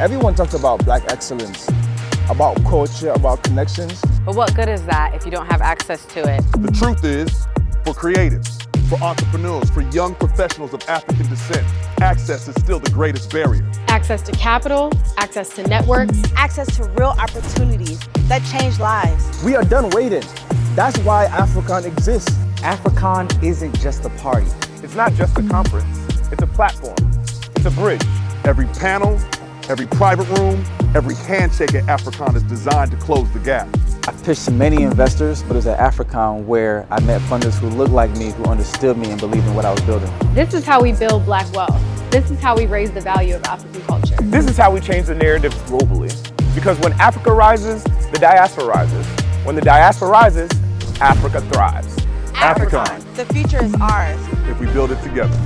Everyone talks about Black excellence, about culture, about connections. But what good is that if you don't have access to it? The truth is, for creatives, for entrepreneurs, for young professionals of African descent, access is still the greatest barrier. Access to capital, access to networks, access to real opportunities that change lives. We are done waiting. That's why Africon exists. Africon isn't just a party. It's not just a conference. It's a platform. It's a bridge. Every panel, every private room, every handshake at Africon is designed to close the gap. I pitched to many investors, but it was at Africon where I met funders who looked like me, who understood me and believed in what I was building. This is how we build Black wealth. This is how we raise the value of African culture. This is how we change the narrative globally. Because when Africa rises, the diaspora rises. When the diaspora rises, Africa thrives. Africon. The future is ours. If we build it together.